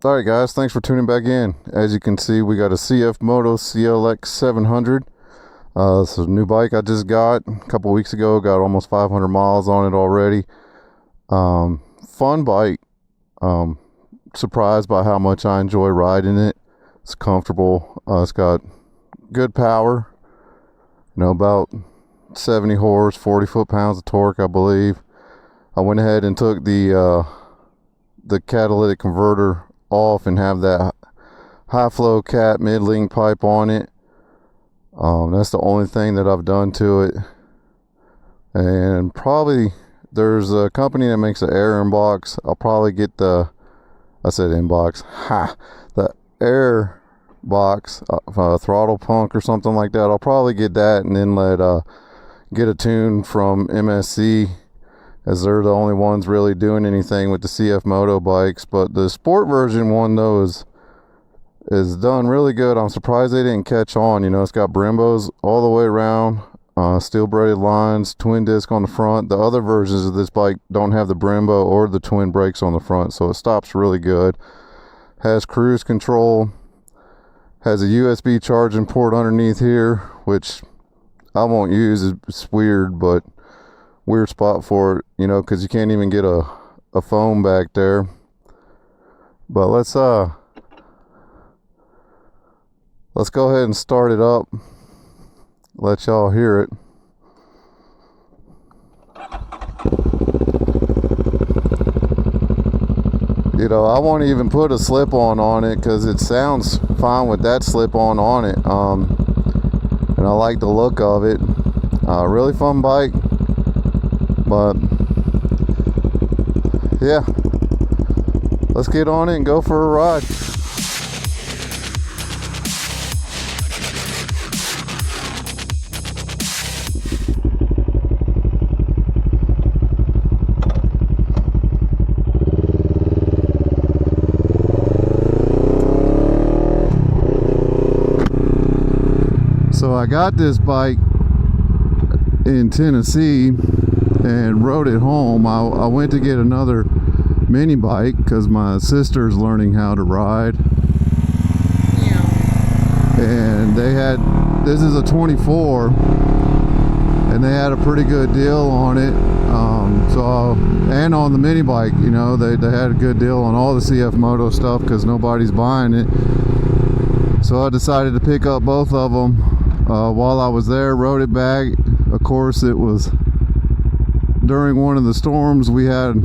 Alright guys, thanks for tuning back in. As you can see, we got a CFMoto CLX 700. This is a new bike I just got a couple weeks ago. Got almost 500 miles on it already. Fun bike. Surprised by how much I enjoy riding it. It's comfortable. It's got good power. About 70 horse, 40 foot-pounds of torque, I believe. I went ahead and took the catalytic converter off and have that high flow cat mid-link pipe on it. That's the only thing that I've done to it. And probably there's a company that makes an air inbox. I'll probably get the air box, throttle punk or something like that. I'll probably get that and then get a tune from MSC, as they're the only ones really doing anything with the CFMoto bikes. But the sport version one though is done really good. I'm surprised they didn't catch on. It's got Brembos all the way around, steel braided lines, twin disc on the front. The other versions of this bike don't have the Brembo or the twin brakes on the front, so it stops really good. Has cruise control, has a USB charging port underneath here, which I won't use. It's weird, but weird spot for it, because you can't even get a phone back there. But let's go ahead and start it up, let y'all hear it. I won't even put a slip-on it because it sounds fine with that slip-on it. And I like the look of it. Really fun bike. But yeah, let's get on it and go for a ride. So I got this bike in Tennessee and rode it home. I went to get another mini bike because my sister's learning how to ride. Yeah. And this is a 24, and they had a pretty good deal on it. And on the mini bike, they had a good deal on all the CFMoto stuff because nobody's buying it. So I decided to pick up both of them while I was there. Rode it back. Of course, it was during one of the storms we had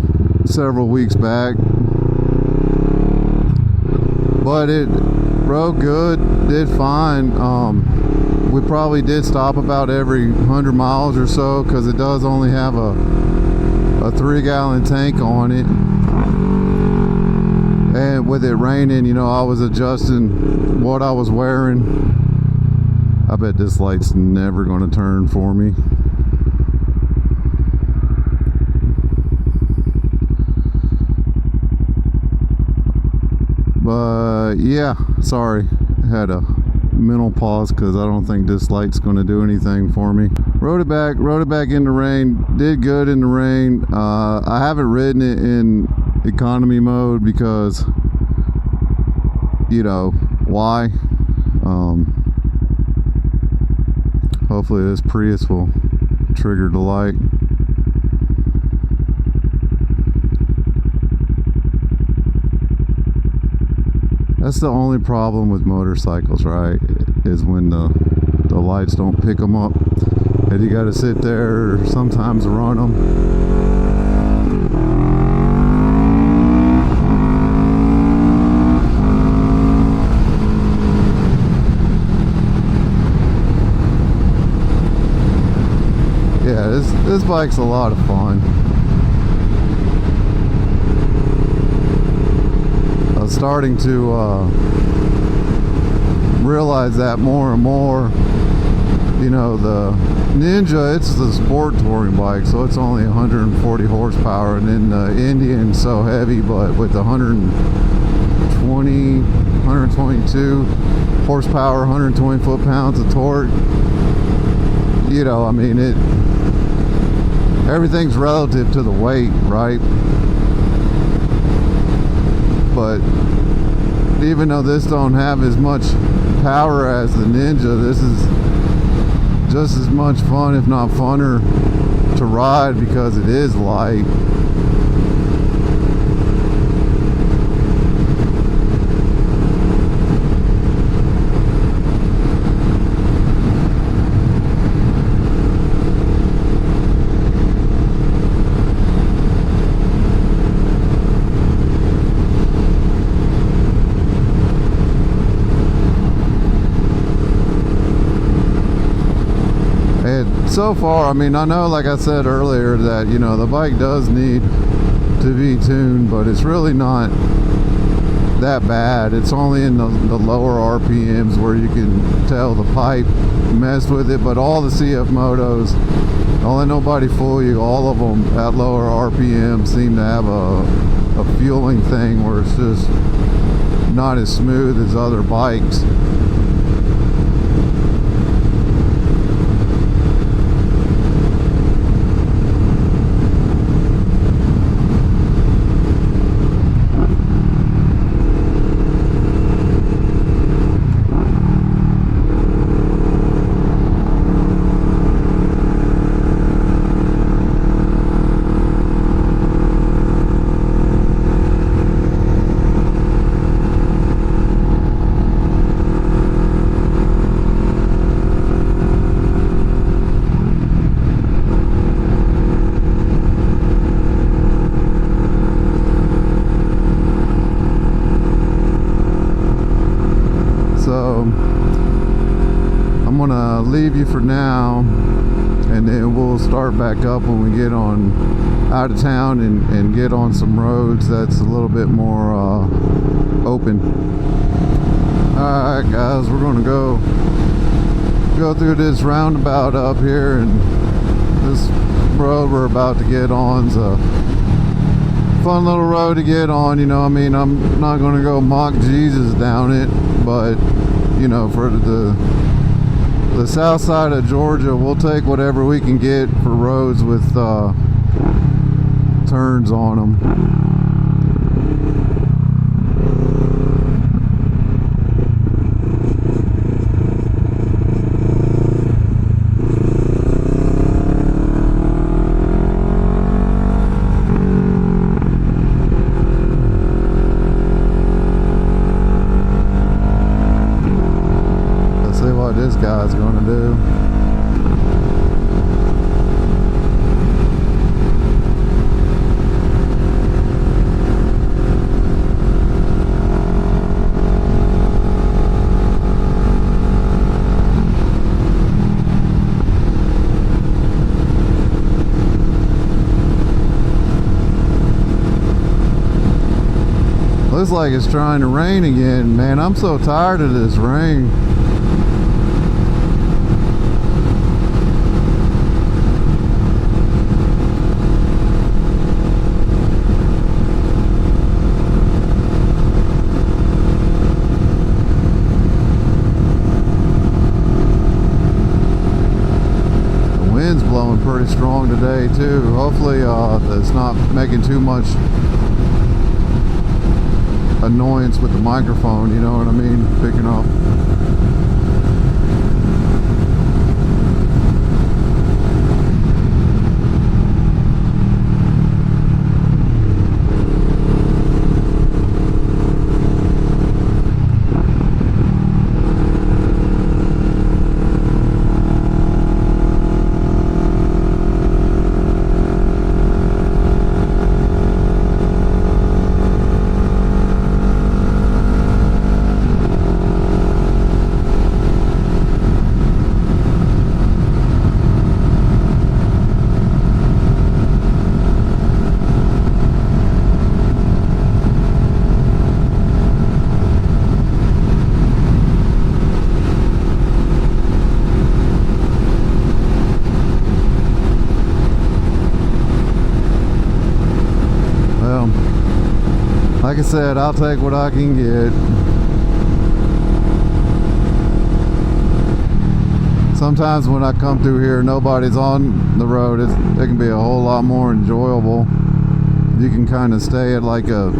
several weeks back, but it rode good, did fine. We probably did stop about every 100 miles or so because it does only have a 3-gallon tank on it. And with it raining, I was adjusting what I was wearing. I bet this light's never going to turn for me. But yeah, sorry, I had a mental pause because I don't think this light's going to do anything for me. Rode it back in the rain, did good in the rain. I haven't ridden it in economy mode because, why? Hopefully this Prius will trigger the light. That's the only problem with motorcycles, right? Is when the lights don't pick them up, and you got to sit there or sometimes run them. Yeah, this bike's a lot of fun. Starting to realize that more and more. The Ninja, it's the sport touring bike, so it's only 140 horsepower, and then the Indian's so heavy, but with 122 horsepower, 120 foot-pounds of torque, everything's relative to the weight, right? But even though this don't have as much power as the Ninja, this is just as much fun, if not funner, to ride because it is light. So far, I mean, I know, like I said earlier, that, you know, the bike does need to be tuned, but it's really not that bad. It's only in the lower RPMs where you can tell the pipe messed with it, but all the CFMotos, don't let nobody fool you, all of them at lower RPM seem to have a fueling thing where it's just not as smooth as other bikes. Leave you for now, and then we'll start back up when we get on out of town and get on some roads that's a little bit more open. Alright guys, we're gonna go through this roundabout up here, and this road we're about to get on's a fun little road to get on. You know, I mean, I'm not gonna go mock Jesus down it, but you know, for the south side of Georgia, we'll take whatever we can get for roads with turns on them. This guy's gonna do. Looks like it's trying to rain again, man. I'm so tired of this rain. Blowing pretty strong today too. Hopefully it's not making too much annoyance with the microphone, you know what I mean, picking up. Like I said, I'll take what I can get. Sometimes when I come through here, nobody's on the road. It can be a whole lot more enjoyable. You can kind of stay at like a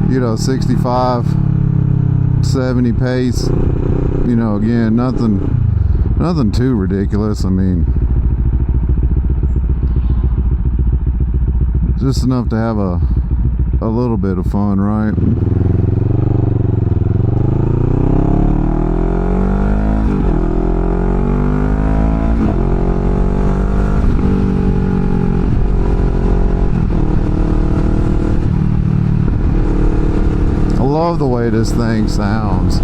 you know, 65, 70 pace. You know, again, nothing too ridiculous. I mean, just enough to have a little bit of fun, right? I love the way this thing sounds.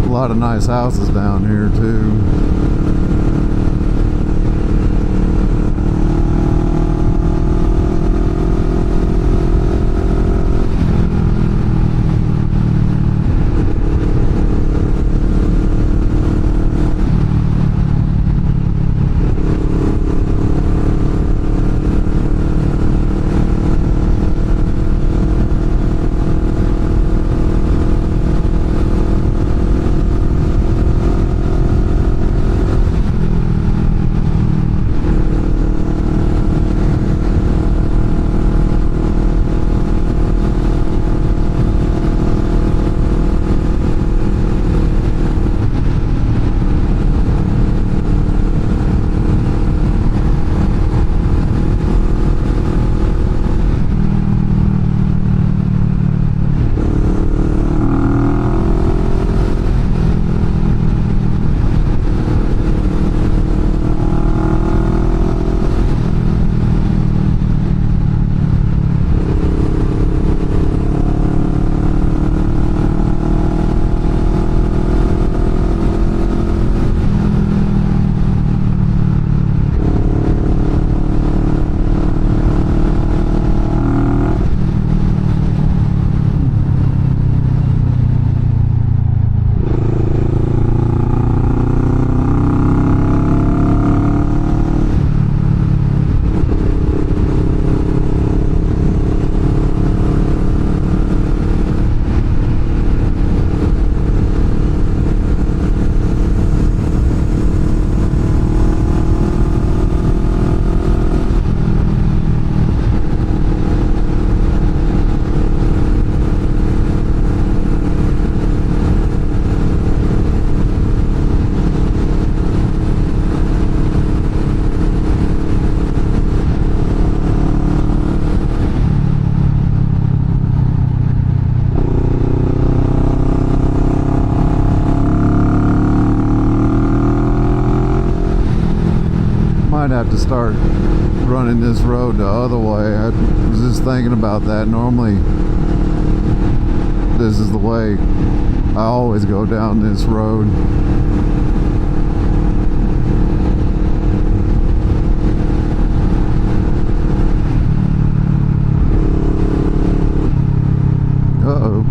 A lot of nice houses down here too. Might have to start running this road the other way. I was just thinking about that. Normally this is the way I always go down this road. Uh-oh.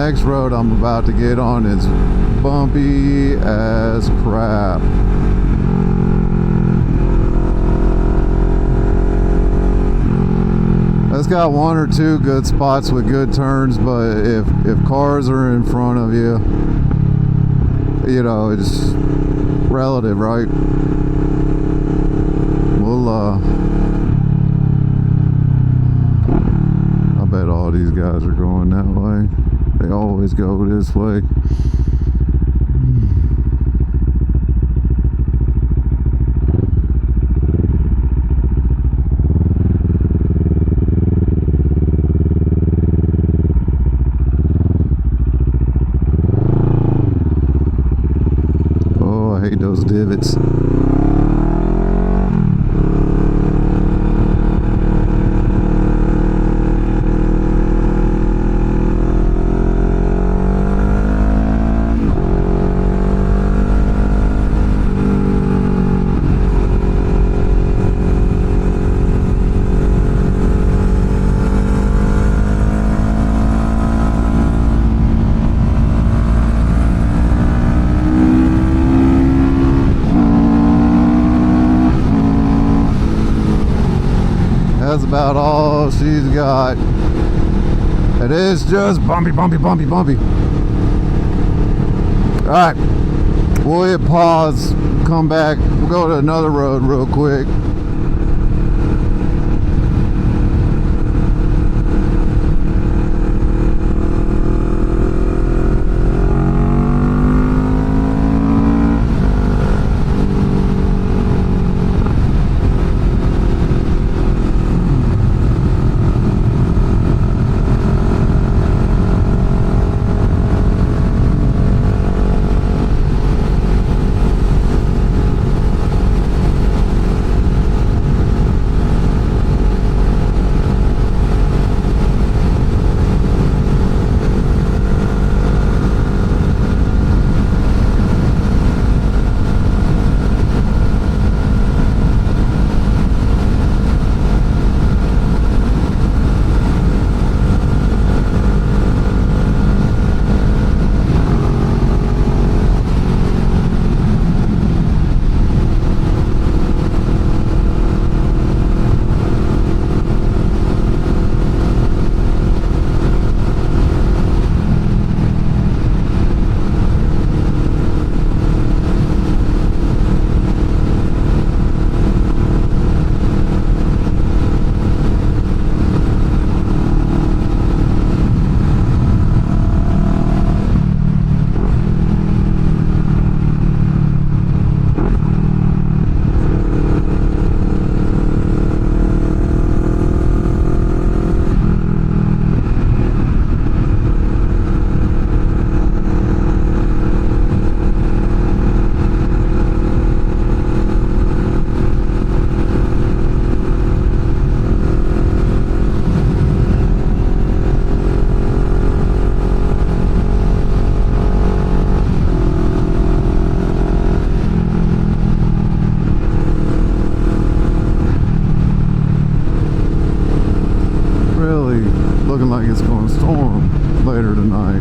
next road I'm about to get on is bumpy as crap. It's got one or two good spots with good turns, but if cars are in front of you, you know, it's relative, right? We'll I bet all these guys are going that way. They always go this way. Oh, I hate those divots. That's about all she's got. It is just bumpy, bumpy, bumpy, bumpy. Alright, we'll hit pause, come back, we'll go to another road real quick. Looking like it's going to storm later tonight.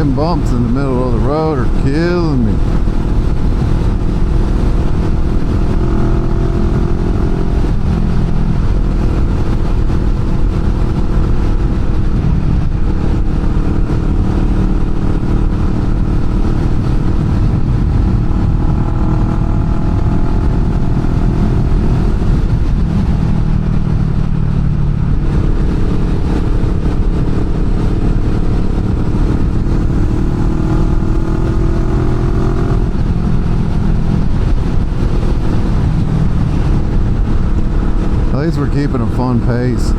them bumps in the middle of the road are killing me. At least we're keeping a fun pace.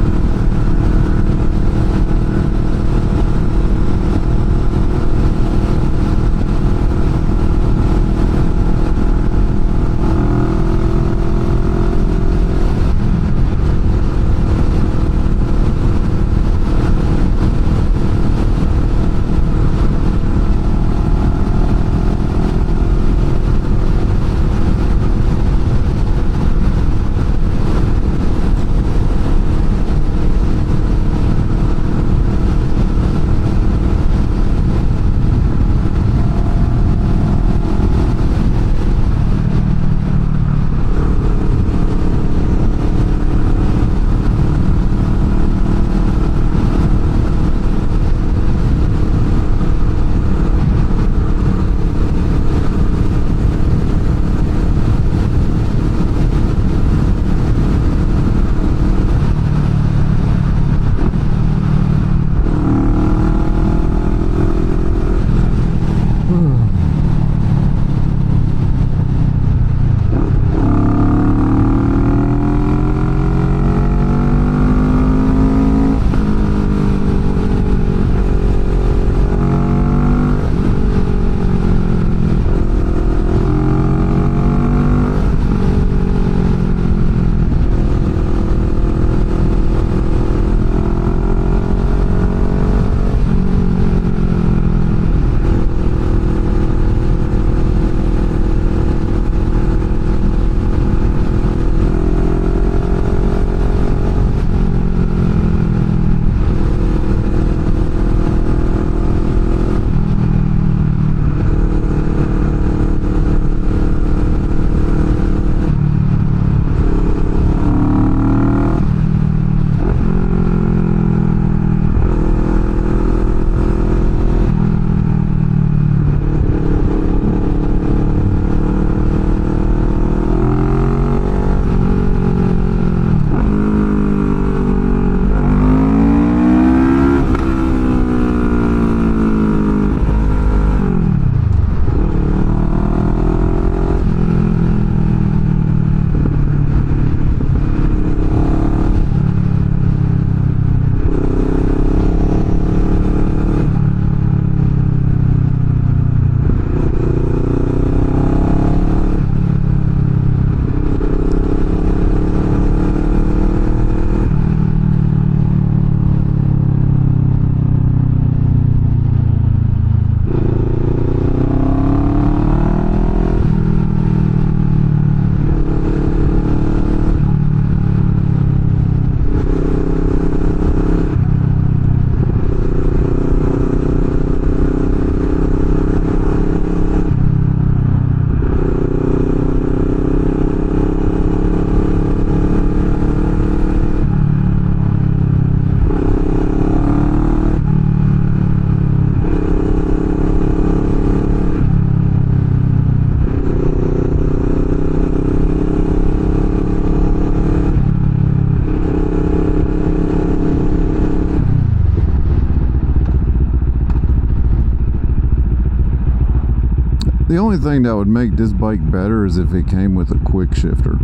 The only thing that would make this bike better is if it came with a quick shifter.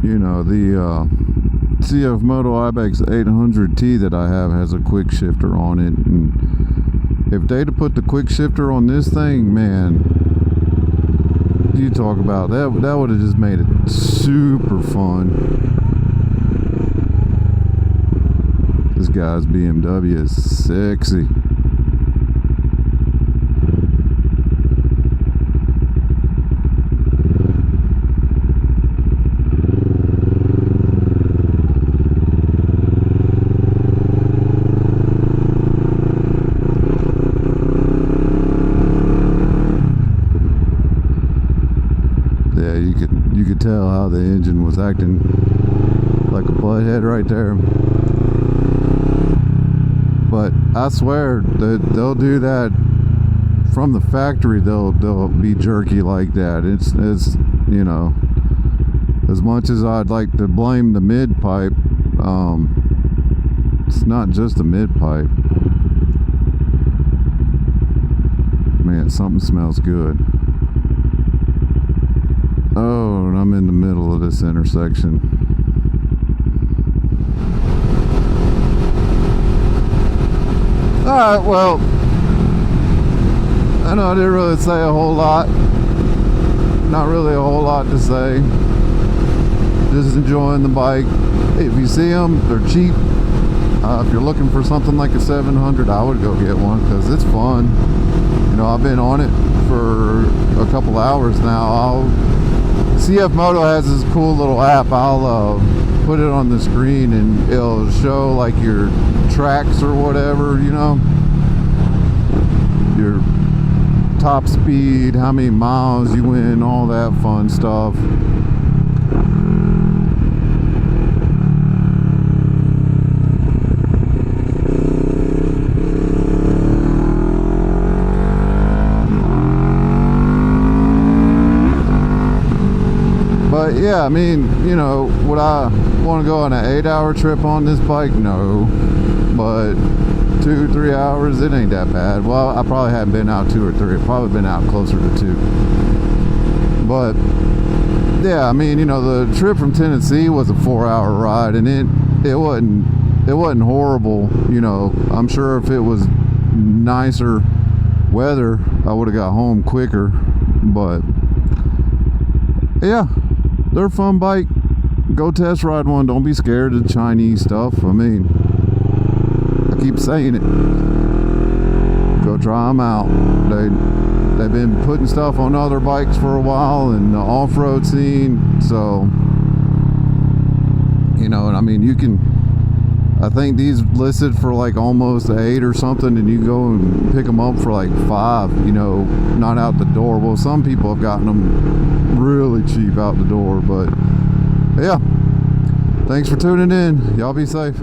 You know, the CFMoto Ibex 800T that I have has a quick shifter on it, and if they'd have put the quick shifter on this thing, man, you talk about that would have just made it super fun. This guy's BMW is sexy. you could tell how the engine was acting like a butthead right there. But I swear that they'll do that from the factory. They'll be jerky like that. It's you know, as much as I'd like to blame the mid pipe, it's not just the mid pipe. Man, something smells good. Oh, and I'm in the middle of this intersection. Alright, well, I know I didn't really say a whole lot. Not really a whole lot to say. Just enjoying the bike. If you see them, they're cheap. If you're looking for something like a 700, I would go get one because it's fun. You know, I've been on it for a couple hours now. CFMoto has this cool little app. I'll put it on the screen and it'll show like your tracks or whatever, you know, your top speed, how many miles you went, all that fun stuff. But yeah, I mean, you know, would I want to go on an 8-hour trip on this bike? No. But 2-3 hours, it ain't that bad. Well, I probably haven't been out 2 or 3. I've probably been out closer to 2. But yeah, I mean, you know, the trip from Tennessee was a 4-hour ride, and it wasn't horrible. You know, I'm sure if it was nicer weather, I would have got home quicker. But yeah, they're a fun bike. Go test ride one. Don't be scared of the Chinese stuff. I mean, I keep saying it. Go try them out. They've been putting stuff on other bikes for a while in the off-road scene. So, you know, and I mean, you can, I think these listed for like almost 8 or something, and you go and pick them up for like 5, you know, not out the door. Well, some people have gotten them really cheap out the door, but yeah, thanks for tuning in. Y'all be safe.